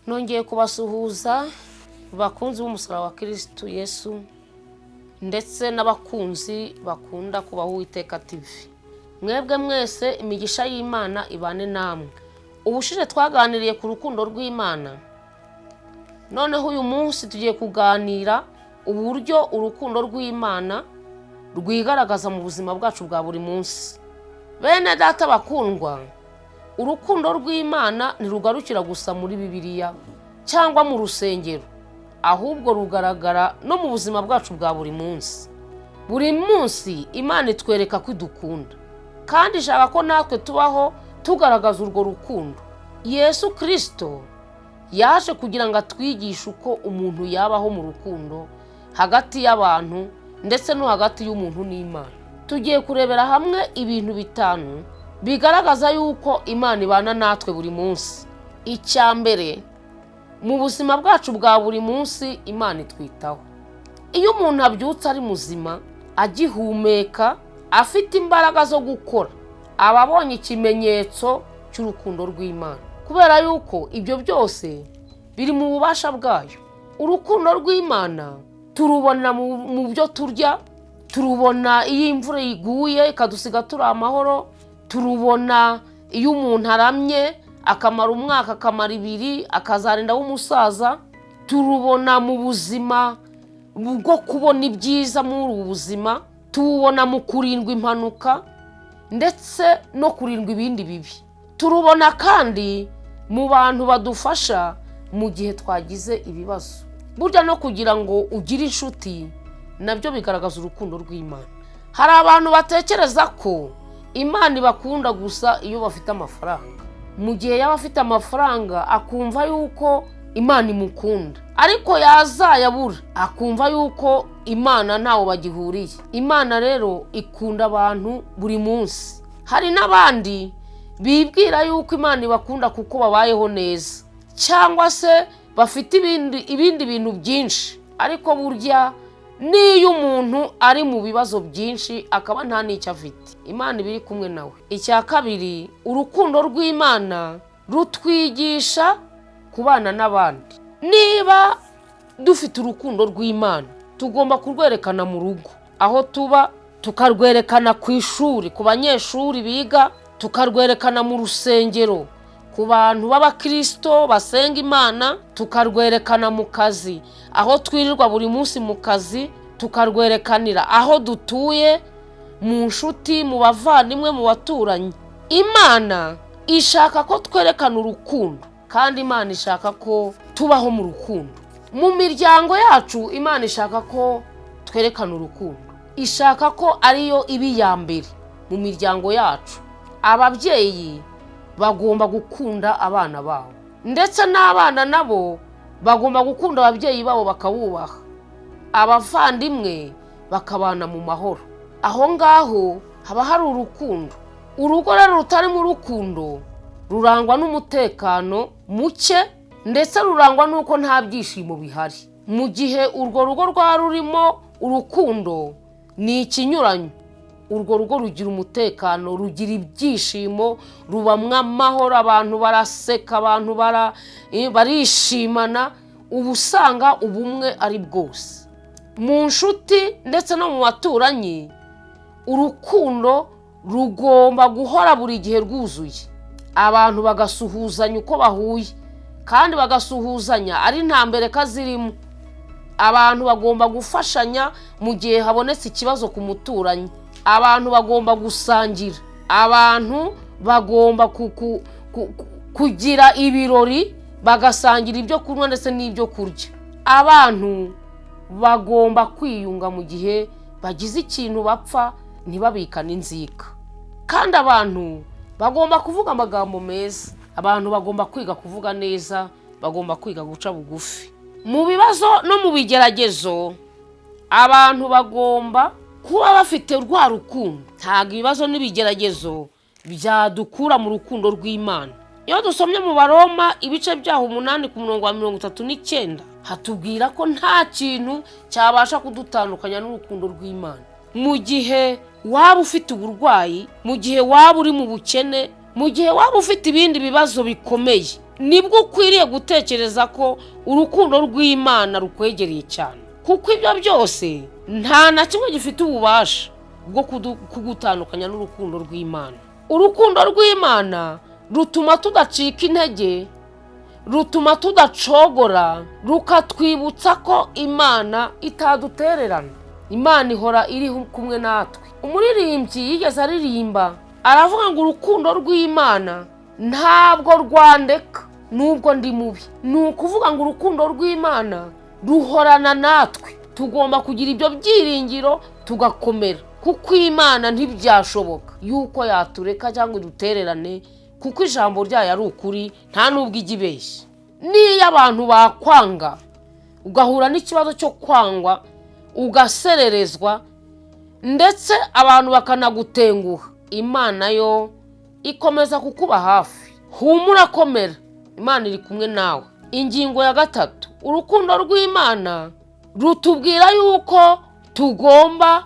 Nongeye kubasuhuza bakunzi b'umusaraba wa Kristo Yesu ndetse n'abakunzi bakunda kubaho Uwiteka TV. Mwebwe mwese imigisha y'Imana ibane namwe. Ubushije twaganiriye ku rukundo rw'Imana. Noneho uyu munsi tugiye kuganira uburyo urukundo rw'Imana rwigaragaza mu buzima bwacu bwa buri munsi. Bene data bakundwa, urukundo rw'Imana ntirugarukira gusa muri Bibiliya cyangwa mu rusengero, ahubwo rugaragara no mu buzima bwacu bwa buri munsi. Buri munsi Imana itwereka ko idukunda, kandi ishaka ko natwe tubaho tugaragaza urwo rukundo. Yesu Kristo yaje kugira ngo atwigishe uko umuntu yabaho mu rukundo hagati y'abantu ndetse no hagati y'umuntu n'Imana. Tugiye kurebera hamwe ibintu bitanu bigaragaza yuko Imana ibana natwe buri munsi. Icyambere, mu buzima bwacu bwa buri munsi Imana itwitaho. Iyo umuntu abyutse ari muzima, agihumeka, afite imbaraga zo gukora, aba abonye ikimenyetso cy'urukundo rw'Imana, kubera yuko ibyo byose biri mu bubasha bwayo. Urukundo rw'Imana turubona mu byo turya, turubona iyo imvura iguye ikadusiga turi amahoro, turubona iyo umuntu aramye akamara umwaka, akamara ibiri, akazarinda w'umusaza. Turubona mu buzima bwo kubona ibyiza muri ubu buzima, tubona mu kurindwa impanuka ndetse no kurindwa ibindi bibi. Turubona kandi mu bantu badufasha mu gihe twagize ibibazo. Burya no kugira ngo ugire inshuti nabyo bigaragaza urukundo rw'Imana. Hari abantu batekereza ko Imana ibakunda gusa iyo bafite amafaranga. Mu gihe yaba afite amafaranga akumva yuko Imana imukunda, ariko yazayabura akumva yuko Imana ntawo bagihuriye. Imana rero ikunda abantu buri munsi. Hari n'abandi bibwira yuko Imana ibakunda kuko babayeho neza cyangwa se bafite ibindi bintu byinshi, ariko burya niyo umuntu ari mu bibazo byinshi akaba nta n'icyo afite, Imana iba iri kumwe nawe. Icya kabiri, urukundo rw'Imana rutwigisha kubana n'abandi. Niba dufite urukundo rw'Imana, tugomba kurwerekana mu rugo aho tuba, tukarwerekana ku ishuri ku banyeshuri biga, tukarwerekana mu rusengero ku bantu b'Abakristo basenga Imana, tukarwerekana mu kazi aho twirirwa buri munsi mu kazi, tukarwerekanira aho dutuye, mu nshuti, mu bavandimwe, mu baturanyi. Imana ishaka ko twerekana urukundo, kandi Imana ishaka ko tubaho mu rukundo. Mu miryango yacu Imana ishaka ko twerekana urukundo, ishaka ko ariyo ibi ya mbere mu miryango yacu. Ababyeyi bagomba gukunda abana babo, ndetse n'abana nabo bagomba gukunda ababyeyi babo bakabubaha. Abavandimwe bakabana mu mahoro. Aho ngaho haba hari urukundo. Urugo rero rutarimo urukundo rurangwa n'umutekano muke, ndetse rurangwa n'uko nta byishimo bihari. Mu gihe urwo rugo rwa rurimo urukundo ni ikinyuranyo. Urwo rugo rugira umutekano, rugira ibyishimo, rubamwa amahoro, abantu baraseka, abantu barishimana, ubusanga ubumwe ari bwose. Mu nshuti ndetse no mu baturanyi, urukundo rugomba guhora buri gihe rwuzuye. Abantu bagasuhuzanya uko bahuye, kandi bagasuhuzanya ari nta mbereka zirimo. Abantu bagomba gufashanya mu gihe habonetse ikibazo ku muturanyi. Abantu bagomba gusangira. Abantu bagomba kugira ibirori, bagasangira ibyo kunywa ndetse n'ibyo kurya. Abantu bagomba kwiyunga mu gihe bagize ikintu bapfa, ntibabikane inzika. Kandi abantu bagomba kuvuga amagambo meza. Abantu bagomba kwiga kuvuga neza, bagomba kwiga guca bugufi. Mu bibazo no mu bigeragezo, abantu bagomba kuba bafite rwa rukundo. Ntabwo ibibazo n'ibigeragezo byadukura mu rukundo rw'Imana. Iyo dusomye mu Baroma ibice byaho 8 ku murongo wa 39, hatubwira ko nta kintu cyabasha kudutandukanya n'urukundo rw'Imana. Mu gihe waba ufite uburwayi, mu gihe waba uri mu bukene, mu gihe waba ufite ibindi bibazo bikomeye, nibwo ukwiriye gutekereza ko urukundo rw'Imana rukwegereye cyane, kuko ibyo byose nta na kimwe gifite ububasha bwo kugutandukanya n'urukundo rw'Imana. Urukundo rw'Imana rutuma tudacika intege, rutuma tudacogora, rukatwibutsa ko Imana itadutererana. Imana ihora iri kumwe natwe. Umuririmbyi yigeze aririmba aravuga ngo urukundo rw'Imana ntabwo rwandeka nubwo ndi mubi. Ni ukuvuga ngo urukundo rw'Imana ruhorana natwe. Tugomba kugira ibyo byiringiro tugakomera, kuko Imana ntibyashoboka yuko yatureka cyangwa idutererane, kuko ijambo ryayo ari ukuri nta nubwo ijya ibeshya. Niyo abantu bakwanga, ugahura n'ikibazo cyo kwangwa, ugasererezwa, ndetse abantu bakanagutenguha, Imana yo ikomeza kukuba hafi. Humura, komera, Imana iri kumwe nawe. Ingingo ya 3, urukundo rw'Imana rutubwira yuko tugomba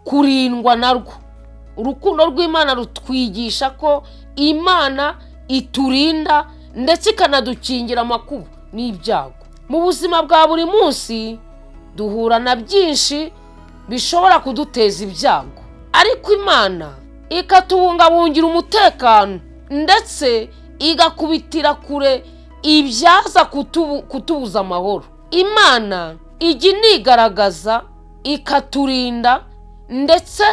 kurindwa narwo. Urukundo rw'Imana rutwigisha ko Imana iturinda ndetse ikanadukingira amakuba n'ibyago. Mu buzima bwa buri munsi duhura na byinshi bishobora kuduteza ibyago, ariko Imana ikatubungabungira umutekano ndetse igakubitira kure ibyaza kutubuza amahoro. Imana ijya inigaragaza, ikaturinda ndetse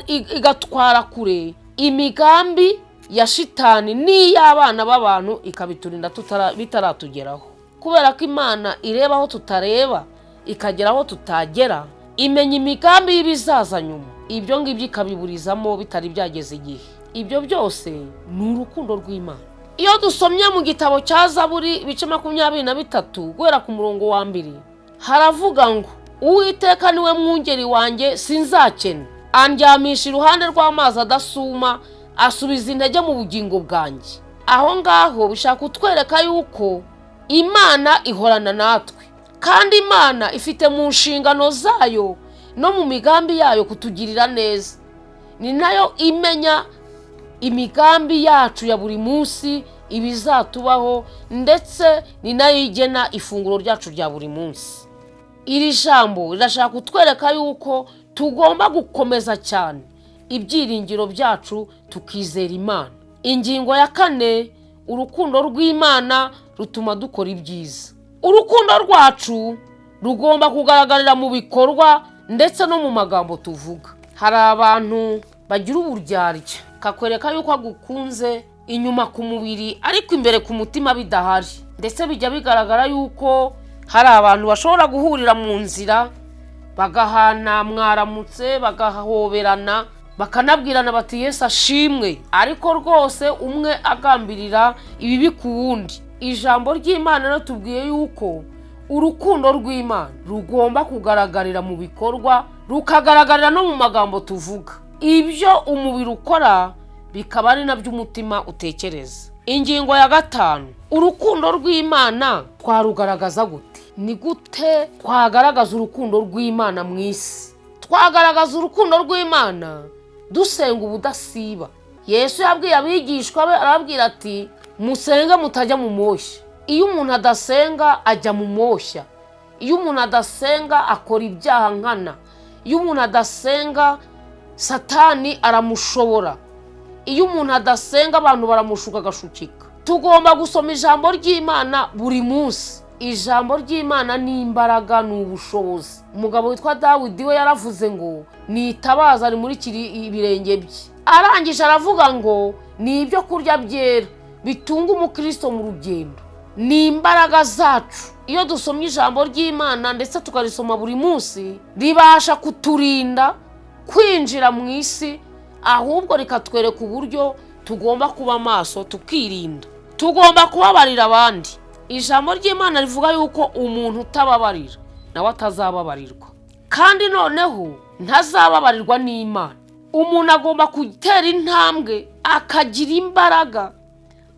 igatwara kure imigambi ya shitani n'iy'abana b'abantu, ikabiturinda bitaratugeraho. Kubera ko Imana ireba aho tutareba, ikagera aho tutagera, imenya imigambi y'ibizaza nyuma, ibyo ngibyo ikabiburizamo bitari byageze igihe. Ibyo byose ni urukundo rw'Imana. Iyo dusomye mu gitabo cya Zaburi ibice 23 guhera ku murongo wa 2, haravuga ngo Uwiteka niwe mwungeri wanjye sinzakena, andyamisha iruhande rw'amazi adasuma, asubiza intege mu bugingo bwanjye. Aho ngaho bishaka kutwereka yuko Imana ihorana natwe, kandi Imana ifite mu nshingano zayo no mu migambi yayo kutugirira neza. Ni nayo imenya imigambi yacu ya buri munsi, ibizatubaho, ndetse ni nayo igena ifunguro ryacu rya buri munsi. Iri jambo rirashaka kutwereka yuko tugomba gukomeza cyane ibyiringiro byacu tukizera Imana. Ingingo ya 4, urukundo rw'Imana rutuma dukora ibyiza. Urukundo rwacu rugomba kugaragarira mu bikorwa ndetse no mu magambo tuvuga. Hari abantu bagira uburyarya, kakwereka yuko agukunze inyuma ku mubiri ariko imbere ku mutima bidahari, ndetse bijya bigaragara yuko hari abantu bashobora guhurira mu nzira bagahana mwaramutse, bagahoberana, bakanabwirana bati Yesu ashimwe, ariko rwose umwe agambirira ibibi ku wundi. Ijambo ry'Imana ratubwiye yuko urukundo rw'Imana rugomba kugaragarira mu bikorwa, rukagaragarira no mu magambo tuvuga. Ibyo umubiri ukora bikaba ari nabyo umutima utekereza. Ingingo ya 5, urukundo rw'Imana twarugaragaza gute? Ni gute twagaragaza urukundo rw'Imana mu isi? Twagaragaza urukundo rw'Imana dusenga ubudasiba. Yesu yabwiye abigishwa be, arababwira ati musenge mutajya mu moshya. Iyo umuntu adasenga ajya mu moshya. Iyo umuntu adasenga akora ibyaha nkana. Iyo umuntu adasenga Satani aramushobora. Iyo umuntu adasenga abantu baramushuka agashukika. Tugomba gusoma ijambo ry'Imana buri munsi. Ijambo ry'Imana ni imbaraga, ni ubushobozi. Umugabo witwa Dawidi we yaravuze ngo nitabaza ari muri ibirenge bye. Arangije aravuga ngo ni ibyo kurya byera bitunga umukristo mu rugendo. Ni imbaraga zacu. Iyo dusomye ijambo ry'Imana ndetse tukarisoma buri munsi, ribasha kuturinda kwinjira mu isi, ahubwo rikatwereka uburyo tugomba kuba maso tukirinda. Tugomba kubabarira abandi. Ijambo ry'Imana rivuga yuko umuntu utababarira nawe atazababarirwa, kandi noneho ntazababarirwa n'Imana. Umuntu agomba gutera intambwe, akagira imbaraga,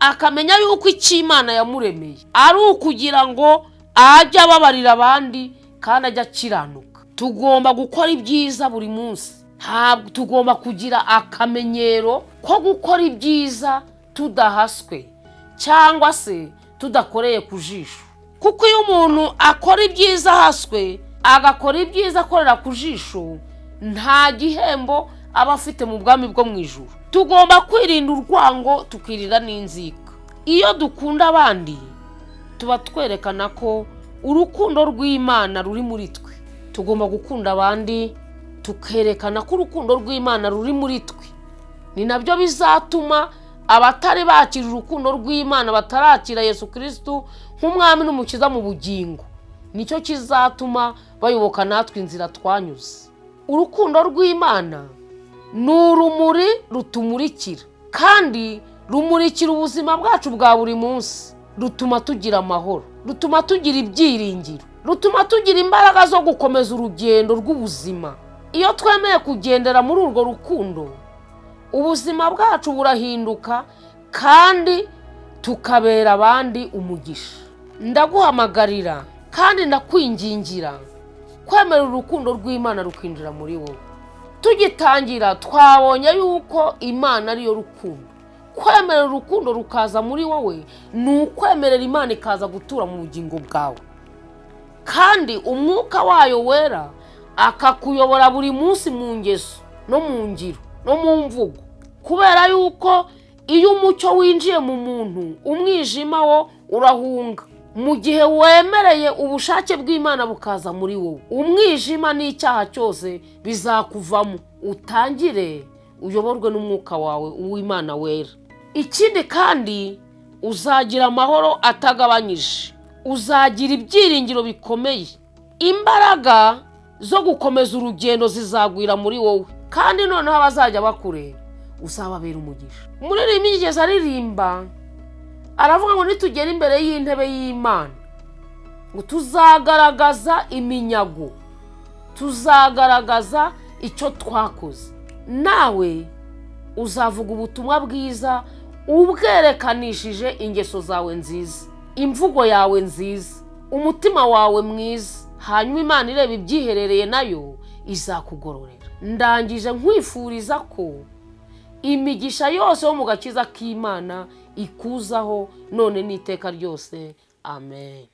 akamenya yuko icyo Imana yamuremeye ari ukugira ngo ajye ababarira abandi kandi ajye akiranuka. Tugomba gukora ibyiza buri munsi. Tugomba kugira akamenyero ko gukora ibyiza tudahaswe cyangwa se tudakoreye ku jisho. Kuko iyo umuntu akora ibyiza haswe agakora ibyiza akorera ku jisho, nta gihembo aba afite mu bwami bwo mu ijuru. Tugomba kwirinda urwango, tukirinda n'inzika. Iyo dukunda abandi tuba twerekana ko urukundo rw'Imana ruri muri twe. Tugomba gukunda abandi tukerekana ko urukundo rw'Imana ruri muri twe. Ni nabyo bizatuma abatari bakira urukundo rw'Imana, batarakira Yesu Kristo nk'umwami n'umukiza mu bugingo, nicyo kizatuma bayoboka natwe inzira twanyuze. Urukundo rw'Imana ni urumuri rutumurikira, kandi rumurikira ubuzima bwacu bwa buri munsi. Rutuma tugira amahoro, rutuma tugira ibyiringiro, rutuma tugira imbaraga zo gukomeza urugendo rw'ubuzima. Iyo twemeye kugendera muri urwo rukundo, ubuzima bwacu burahinduka kandi tukabera abandi umugisha. Ndaguhamagarira kandi ndakwingingira kwemera urukundo rw'Imana rukinjira muri wowe. Tugitangira twabonye yuko Imana ariyo rukundo. Kwemera urukundo rukaza muri wowe ni ukwemerera Imana ikaza gutura mu bugingo bwawe, kandi umwuka wayo wera akakuyobora buri munsi mu ngeso no mu ngiro no mu mvugo. Kubera yuko iyo umucyo winjiye mu muntu, umwijima wo urahunga. Mu gihe wemereye ubushake bw'Imana bukaza muri wowe, umwijima n'icyaha cyose bizakuvamo, utangire uyoborwe n'umwuka wawe uw'Imana wera. Ikindi kandi uzagira amahoro atagabanyije, uzagira ibyiringiro bikomeye. Imbaraga zo gukomeza urugendo zizagwira muri wowe, kandi noneho abazajya bakureba uzababera umugisha. Umuririmbyi yigeze aririmba aravuga ngo nitugera imbere y'intebe y'Imana ngo tuzagaragaza iminyago, tuzagaragaza icyo twakoze. Nawe uzavuga ubutumwa bwiza ubwerekanishije ingeso zawe nziza, imvugo yawe nziza, umutima wawe mwiza. Hanyuma Imana ireba ibyiherereye nayo izakugororera. Ndangije nkwifuriza ko imigisha yose yo mu gakiza k'Imana ikuzaho none n'iteka ryose. Amen.